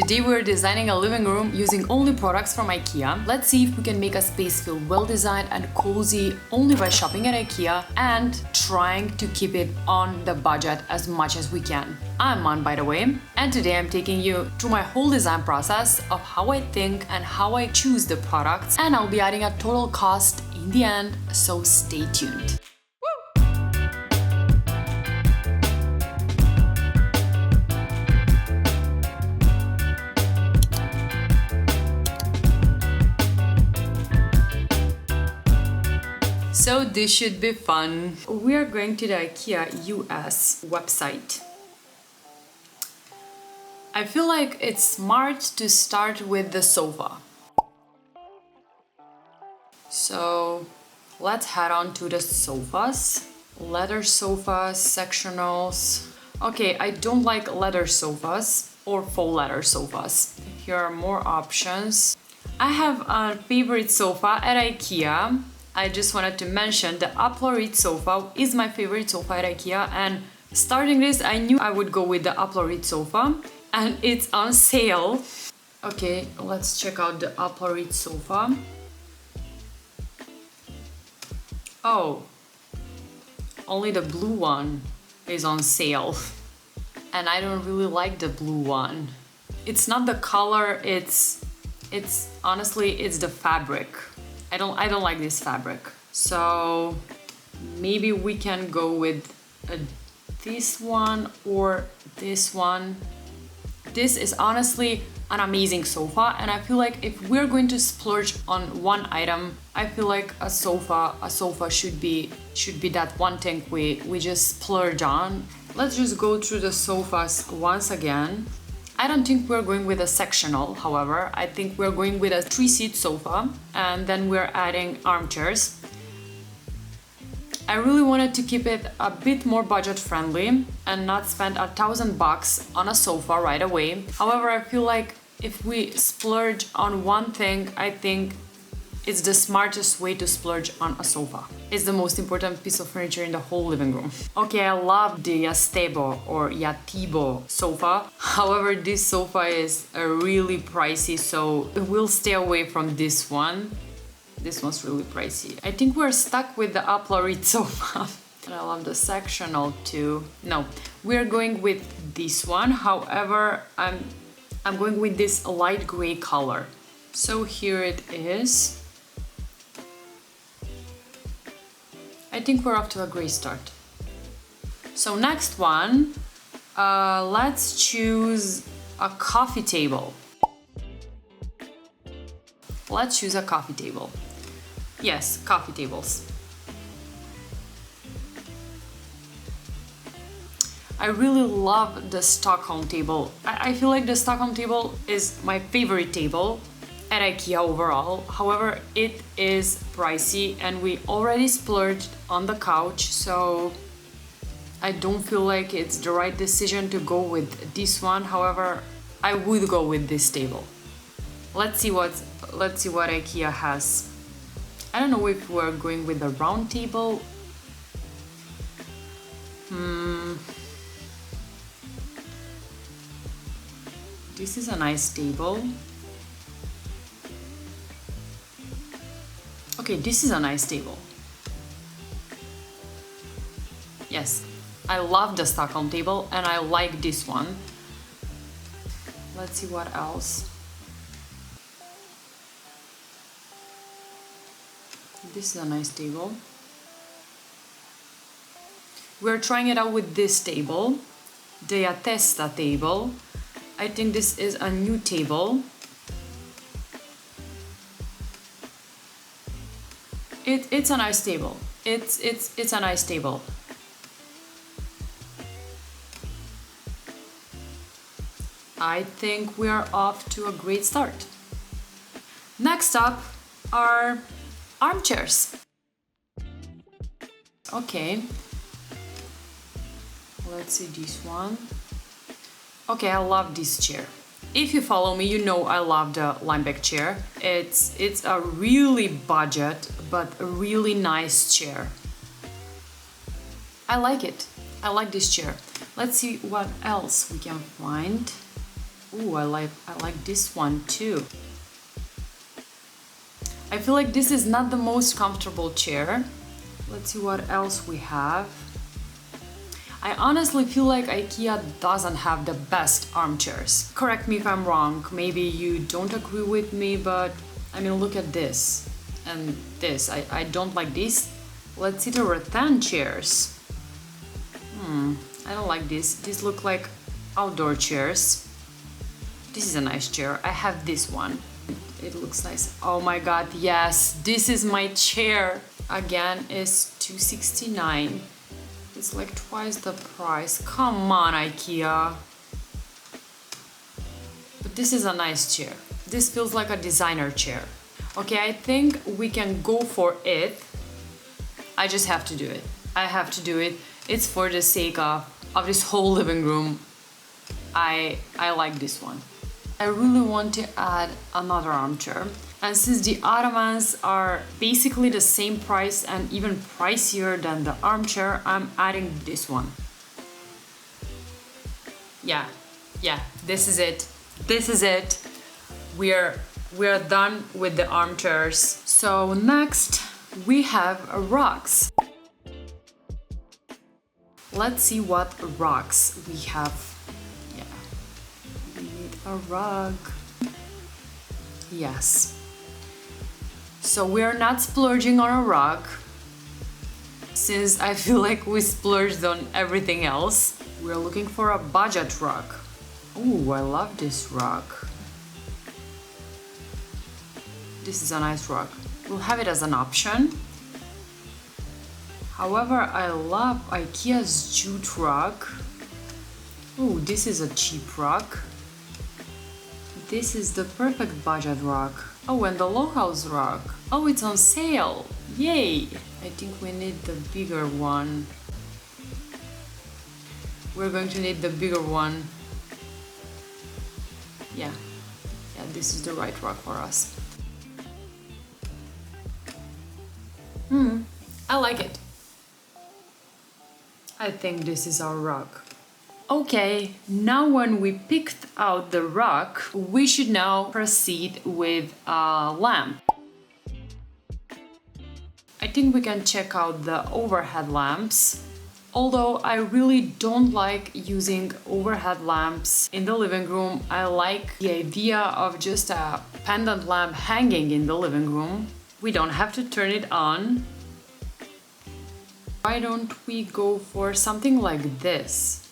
Today we're designing a living room using only products from Ikea. Let's see if we can make a space feel well designed and cozy only by shopping at Ikea and trying to keep it on the budget as much as we can. I'm Man, by the way, and today I'm taking you through my whole design process of how I think and how I choose the products, and I'll be adding a total cost in the end, so stay tuned. So this should be fun. We are going to the Ikea US website. I feel like it's smart to start with the sofa. So let's head on to the sofas. Leather sofas, sectionals. Okay, I don't like leather sofas or faux leather sofas. Here are more options. I have a favorite sofa at Ikea. I just wanted to mention the ÄPPLARYD Sofa is my favorite sofa at Ikea, and starting this I knew I would go with the ÄPPLARYD Sofa, and it's on sale. Okay, let's check out the ÄPPLARYD Sofa. Oh, only the blue one is on sale, and I don't really like the blue one. It's not the color, it's honestly it's the fabric. I don't like this fabric. So maybe we can go with this one or this one. This is honestly an amazing sofa, and I feel like if we're going to splurge on one item, I feel like a sofa should be that one thing we just splurge on. Let's just go through the sofas once again. I don't think we're going with a sectional, however. I think we're going with a 3-seat sofa, and then we're adding armchairs. I really wanted to keep it a bit more budget friendly and not spend $1,000 on a sofa right away. However, I feel like if we splurge on one thing, I think it's the smartest way to splurge on a sofa. It's the most important piece of furniture in the whole living room. Okay, I love the JÄTTESTA sofa. However, this sofa is really pricey, so we'll stay away from this one. This one's really pricey. I think we're stuck with the ÄPPLARYD sofa. And I love the sectional too. No, we're going with this one. However, I'm going with this light gray color. So here it is. I think we're off to a great start. So next one, let's choose a coffee table. Let's choose a coffee table. Yes, coffee tables. I really love the Stockholm table. I feel like the Stockholm table is my favorite table at Ikea overall. However, it is pricey and we already splurged on the couch, so I don't feel like it's the right decision to go with this one. However, I would go with this table. Let's see what Ikea has. I don't know if we're going with a round table. This is a nice table. Okay, this is a nice table. Yes, I love the Stockholm table and I like this one. Let's see what else. This is a nice table. We're trying it out with this table, the JÄTTESTA table. I think this is a new table. It's a nice table. It's a nice table. I think we are off to a great start. Next up are armchairs. Okay. Let's see this one. Okay, I love this chair. If you follow me, you know I love the Lejde chair. It's a really budget, but a really nice chair. I like it. I like this chair. Let's see what else we can find. Ooh, I like this one too. I feel like this is not the most comfortable chair. Let's see what else we have. I honestly feel like IKEA doesn't have the best armchairs. Correct me if I'm wrong, maybe you don't agree with me, but I mean, look at this and this. I don't like these. Let's see the rattan chairs. I don't like this. These look like outdoor chairs. This is a nice chair. I have this one. It looks nice. Oh my god, yes, this is my chair. Again, it's $269. It's like twice the price. Come on, IKEA. But this is a nice chair. This feels like a designer chair. Okay, I think we can go for it. I just have to do it. I have to do it. It's for the sake of this whole living room. I like this one. I really want to add another armchair. And since the ottomans are basically the same price and even pricier than the armchair, I'm adding this one. Yeah, this is it. This is it. We're done with the armchairs. So next we have rugs. Let's see what rugs we have. Yeah, we need a rug. Yes. So we're not splurging on a rug, since I feel like we splurged on everything else. We're looking for a budget rug. Oh, I love this rug. This is a nice rug. We'll have it as an option. However, I love IKEA's jute rug. Oh, this is a cheap rug. This is the perfect budget rug. Oh, and the low house rug. Oh, it's on sale. Yay! I think we need the bigger one. We're going to need the bigger one. Yeah, this is the right rug for us. I like it. I think this is our rug. Okay, now when we picked out the rug, we should now proceed with a lamp. I think we can check out the overhead lamps. Although I really don't like using overhead lamps in the living room, I like the idea of just a pendant lamp hanging in the living room. We don't have to turn it on. Why don't we go for something like this?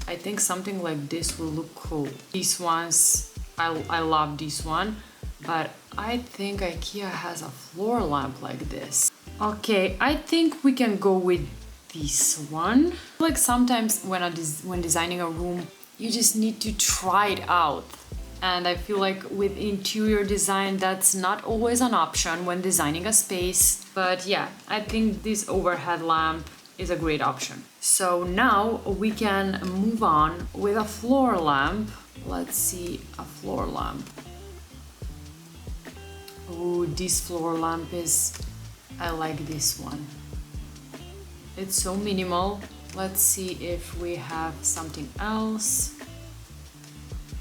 I think something like this will look cool. These ones, I love this one, but I think IKEA has a floor lamp like this. Okay, I think we can go with this one. Like sometimes when designing a room, you just need to try it out. And I feel like with interior design, that's not always an option when designing a space. But yeah, I think this overhead lamp is a great option. So now we can move on with a floor lamp. Let's see, a floor lamp. Oh, this floor lamp I like this one. It's so minimal. Let's see if we have something else.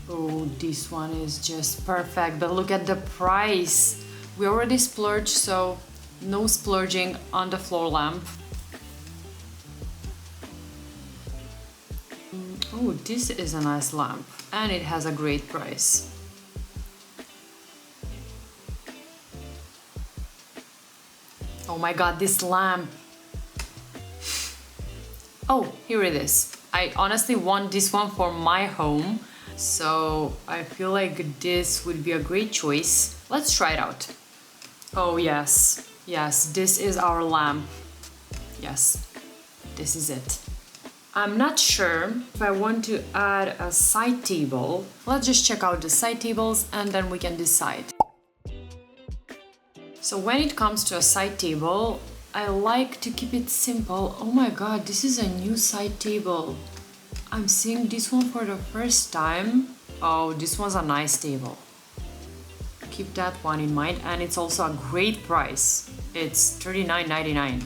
Oh, this one is just perfect, but look at the price. We already splurged, so no splurging on the floor lamp. Oh, this is a nice lamp, and it has a great price. Oh my god, this lamp. Oh, here it is. I honestly want this one for my home, so I feel like this would be a great choice. Let's try it out. Oh yes, this is our lamp. Yes, this is it. I'm not sure if I want to add a side table. Let's just check out the side tables and then we can decide. So when it comes to a side table, I like to keep it simple. Oh my god, this is a new side table. I'm seeing this one for the first time. Oh, this one's a nice table. Keep that one in mind, and it's also a great price. It's $39.99.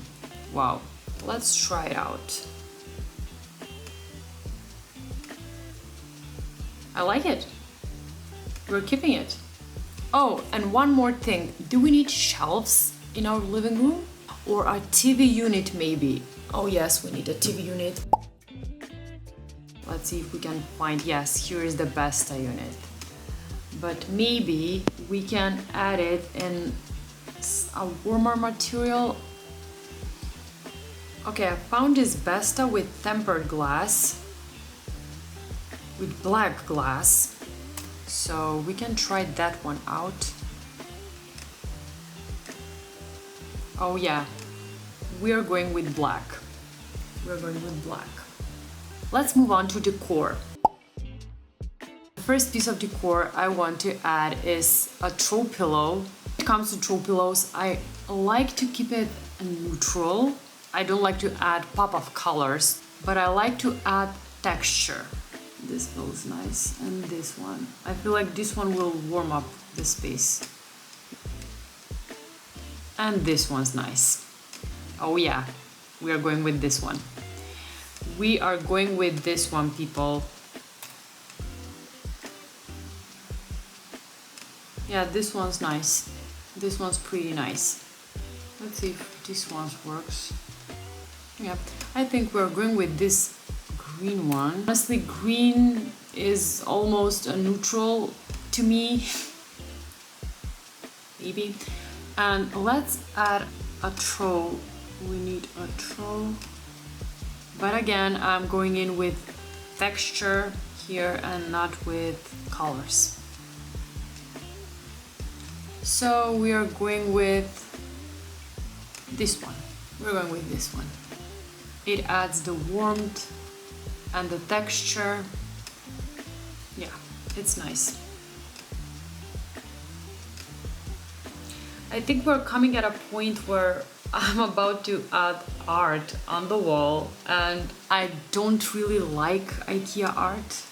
Wow. Let's try it out. I like it. We're keeping it. Oh, and one more thing. Do we need shelves in our living room? Or a TV unit maybe? Oh yes, we need a TV unit. Let's see if we can find, yes, here is the Besta unit. But maybe we can add it in a warmer material. Okay, I found this Besta with tempered glass, with black glass. So we can try that one out. Oh yeah, we are going with black. We're going with black. Let's move on to decor. The first piece of decor I want to add is a throw pillow. When it comes to throw pillows, I like to keep it neutral. I don't like to add pop of colors, but I like to add texture. This feels nice, and this one. I feel like this one will warm up the space. And this one's nice. Oh yeah, we are going with this one. We are going with this one, people. Yeah, this one's nice. This one's pretty nice. Let's see if this one works. Yeah, I think we're going with this green one. Honestly, green is almost a neutral to me. Maybe. And let's add a throw. We need a throw. But again, I'm going in with texture here and not with colors. So we are going with this one. We're going with this one. It adds the warmth and the texture. Yeah, it's nice. I think we're coming at a point where I'm about to add art on the wall, and I don't really like IKEA art.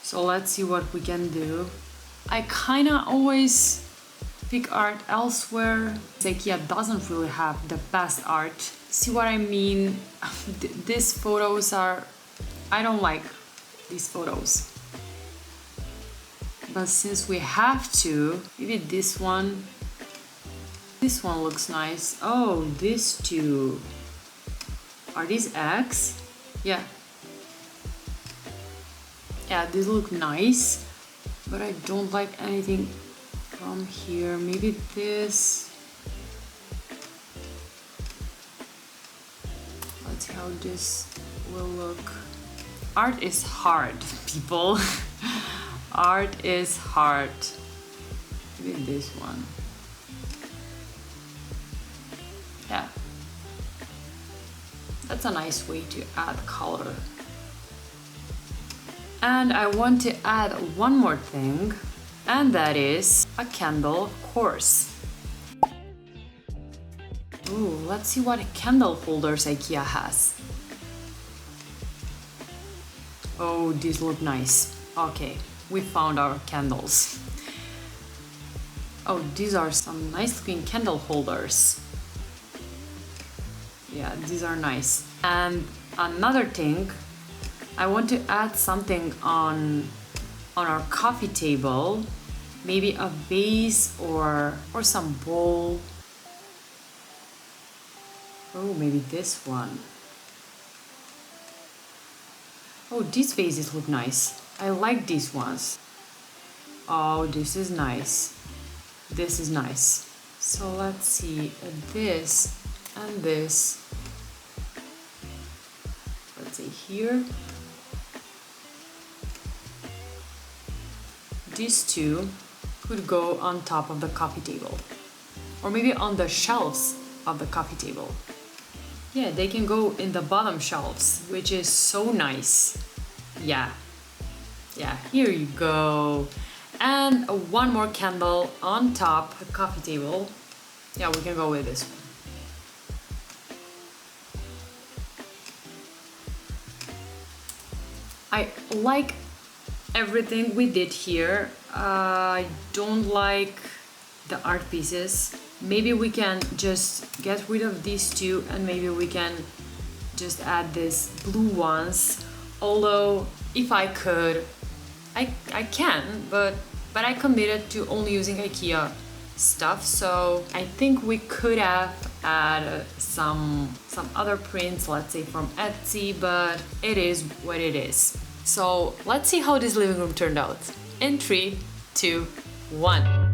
So let's see what we can do. I kinda always pick art elsewhere. IKEA doesn't really have the best art. See what I mean? These photos are... I don't like these photos. But since we have to, maybe this one. This one looks nice. Oh, these two. Are these eggs? Yeah. Yeah, these look nice. But I don't like anything from here. Maybe this. Let's see how this will look. Art is hard, people. Art is hard. Maybe this one. Yeah. That's a nice way to add color. And I want to add one more thing, and that is a candle, of course. Ooh, let's see what candle holders IKEA has. Oh, these look nice. Okay, we found our candles. Oh, these are some nice looking candle holders. Yeah, these are nice. And another thing, I want to add something on our coffee table. Maybe a vase or some bowl. Oh, maybe this one. Oh, these vases look nice. I like these ones. Oh, this is nice. This is nice. So let's see, this and this. Let's see here. These two could go on top of the coffee table. Or maybe on the shelves of the coffee table. Yeah, they can go in the bottom shelves, which is so nice. Yeah. Yeah, here you go. And one more candle on top of the coffee table. Yeah, we can go with this one. I like everything we did here. I don't like the art pieces. Maybe we can just get rid of these two and maybe we can just add these blue ones. Although if I could can, but I committed to only using IKEA stuff, so I think we could have added some other prints, let's say from Etsy, but it is what it is. So let's see how this living room turned out. In 3, 2, 1.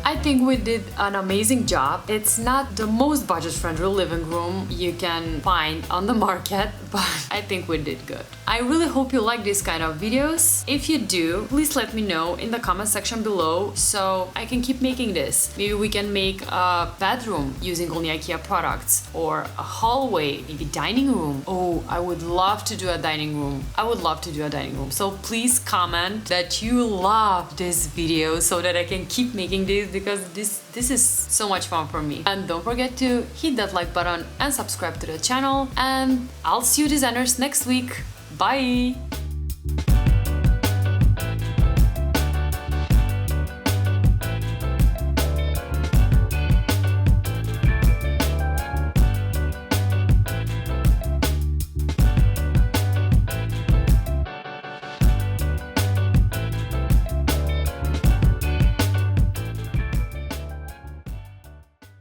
I think we did an amazing job. It's not the most budget-friendly living room you can find on the market, but I think we did good. I really hope you like this kind of videos. If you do, please let me know in the comment section below so I can keep making this. Maybe we can make a bedroom using only IKEA products, or a hallway, maybe dining room. Oh, I would love to do a dining room. I would love to do a dining room. So please comment that you love this video so that I can keep making this, because this is so much fun for me. And don't forget to hit that like button and subscribe to the channel, and I'll see you designers next week. Bye!